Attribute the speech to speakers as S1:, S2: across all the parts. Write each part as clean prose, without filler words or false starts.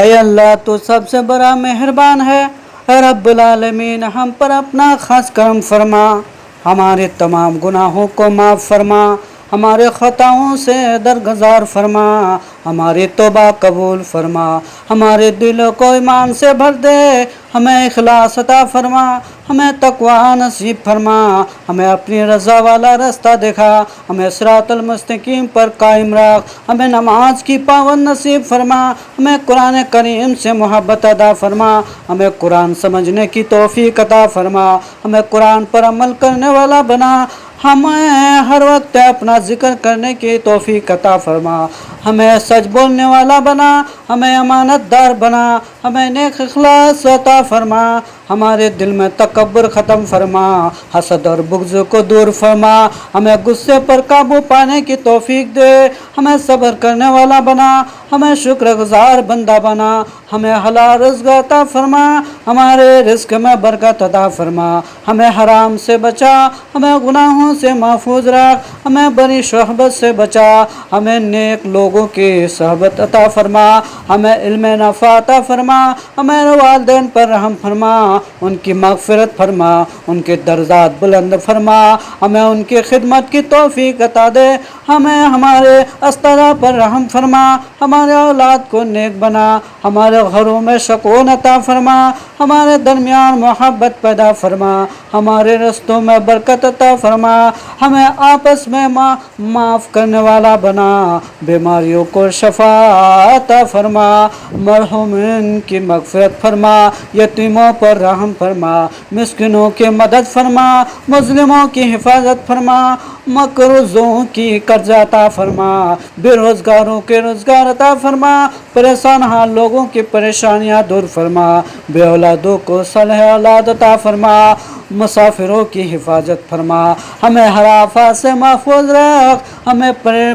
S1: اے اللہ تو سب سے بڑا مہربان ہے۔ اے رب العالمین ہم پر اپنا خاص کرم فرما، ہمارے تمام گناہوں کو معاف فرما، ہمارے خطاؤں سے درگزار فرما، ہماری توبہ قبول فرما، ہمارے دلوں کو ایمان سے بھر دے، ہمیں اخلاص عطا فرما، ہمیں تقوی نصیب فرما، ہمیں اپنی رضا والا رستہ دکھا، ہمیں صراط المستقیم پر قائم رکھ، ہمیں نماز کی پابند نصیب فرما، ہمیں قرآن کریم سے محبت عطا فرما، ہمیں قرآن سمجھنے کی توفیق عطا فرما، ہمیں قرآن پر عمل کرنے والا بنا، ہمیں ہر وقت اپنا ذکر کرنے کی توفیق عطا فرما، ہمیں سچ بولنے والا بنا، ہمیں امانت دار بنا، ہمیں نیک اخلاص عطا فرما، ہمارے دل میں تکبر ختم فرما، حسد اور بغض کو دور فرما، ہمیں غصے پر قابو پانے کی توفیق دے، ہمیں صبر کرنے والا بنا، ہمیں شکر گزار بندہ بنا، ہمیں حلال رزق عطا فرما، ہمارے رزق میں برکت عطا فرما، ہمیں حرام سے بچا، ہمیں گناہوں سے محفوظ رکھ، ہمیں بری صحبت سے بچا، ہمیں نیک لوگوں کی صحبت عطا فرما، ہمیں علم نافع عطا فرما، ہمیں والدین پر رحم فرما، ان کی مغفرت فرما، ان کے درجات بلند فرما، ہمیں ان کی خدمت کی توفیق عطا دے، ہمیں ہمارے استاذہ پر رحم فرما، ہمارے اولاد کو نیک بنا، ہمارے گھروں میں سکون عطا فرما، ہمارے درمیان محبت پیدا فرما، ہمارے رستوں میں برکت عطا فرما، ہمیں آپس میں معاف کرنے والا بنا، بیماریوں کو شفا عطا فرما، مرحومین کی مغفرت فرما، یتیموں پر رحم فرما، مسکینوں کی مدد فرما، مظلوموں کی حفاظت فرما، مقروضوں کی قرض عطا فرما، بے روزگاروں کے روزگار عطا فرما، پریشان حال لوگوں کی پریشانیاں دور فرما، بے اولادوں کو صالح اولاد عطا فرما، مسافروں کی حفاظت فرما، ہمیں ہر آفات سے محفوظ رکھ، ہمیں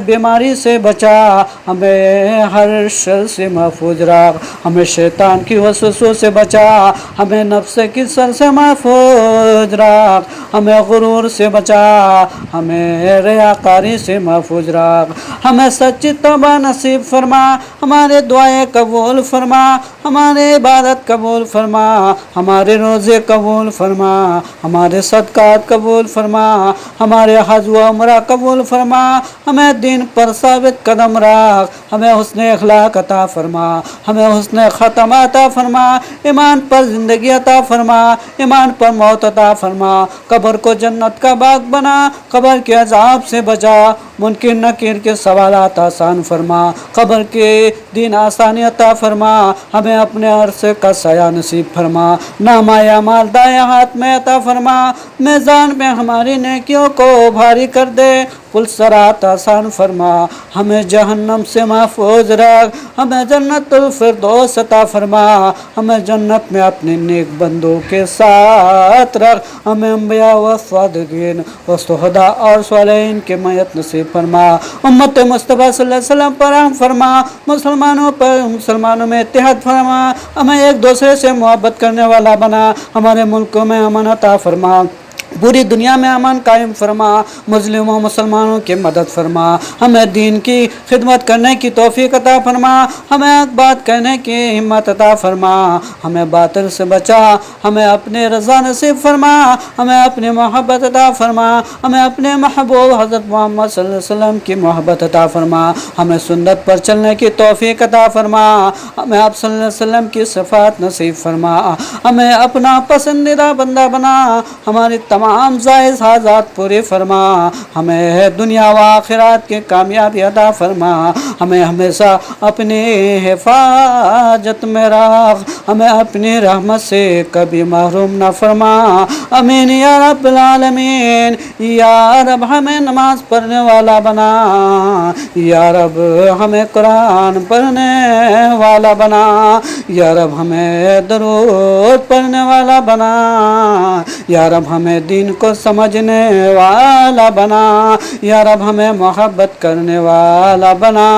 S1: بیماری سے بچا، ہمیں ہر شر سے محفوظ رکھ، ہمیں شیطان کی وسوسوں سے بچا، ہمیں نفس کی شر سے محفوظ رکھ، ہمیں غرور سے بچا، ہمیں ریاکاری سے محفوظ رکھ، ہمیں سچی توبہ نصیب فرما، ہمارے دعائیں قبول فرما، ہمارے عبادت قبول فرما، ہمارے روزے قبول فرما، ہمارے صدقات قبول فرما، ہمارے حج و عمرہ قبول فرما، ہمیں دین پر ثابت قدم رکھ، ہمیں حسن اخلاق عطا فرما، ہمیں حسن ختم عطا فرما، ایمان پر زندگی عطا فرما، ایمان پر موت عطا فرما، قبر کو جنت کا باغ بنا، قبر کے عذاب سے بچا، منکر نکیر کے سوالات آسان فرما، قبر کے دین آسانی عطا فرما، ہمیں اپنے عرصے کا سایہ نصیب فرما، نامہ اعمال دائیں ہاتھ میں عطا فرما، میزان میں ہماری نیکیوں کو بھاری کر دے، پل صراط آسان فرما، ہمیں جہنم سے محفوظ رکھ، ہمیں جنت الفردوس عطا فرما، ہمیں جنت میں اپنے نیک بندوں کے ساتھ رکھ، ہمیں انبیاء و صادقین و شہداء اور صالحین کے میت نصیب فرما، امت مصطفیٰ صلی اللہ علیہ وسلم پر رحم فرما، مسلمانوں میں اتحاد فرما، ہمیں ایک دوسرے سے محبت کرنے والا بنا، ہمارے ملکوں میں امن عطا فرما، پوری دنیا میں امن قائم فرما، مظلوموں مسلمانوں کی مدد فرما، ہمیں دین کی خدمت کرنے کی توفیق عطا فرما، ہمیں حق بات کہنے کی ہمت عطا فرما، ہمیں باطل سے بچا، ہمیں اپنے رضا نصیب فرما، ہمیں اپنی محبت عطا فرما، ہمیں اپنے محبوب حضرت محمد صلی اللہ علیہ وسلم کی محبت عطا فرما، ہمیں سنت پر چلنے کی توفیق عطا فرما، ہمیں آپ صلی اللہ علیہ وسلم کی صفات نصیب فرما، ہمیں اپنا پسندیدہ بندہ بنا، ہماری تمام جائز حاجات پوری فرما، ہمیں دنیا و آخرات کی کامیابی عطا فرما، ہمیں ہمیشہ اپنی حفاظت میں رکھ، ہمیں اپنی رحمت سے کبھی محروم نہ فرما، آمین یا رب العالمین، یا رب ہمیں نماز پڑھنے والا بنا، یا رب ہمیں قرآن پڑھنے والا بنا، یا رب ہمیں درود پڑھنے والا بنا، یا رب ہمیں دین کو سمجھنے والا بنا، یا رب ہمیں محبت کرنے والا بنا،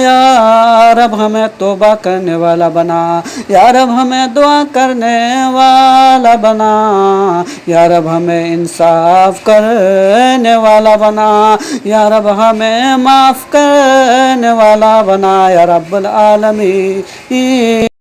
S1: یا رب ہمیں توبہ کرنے والا بنا، یا رب ہمیں دعا کرنے والا بنا، یا رب ہمیں انصاف کرنے والا بنا، یا رب ہمیں معاف کرنے والا بنا، یا رب العالمین۔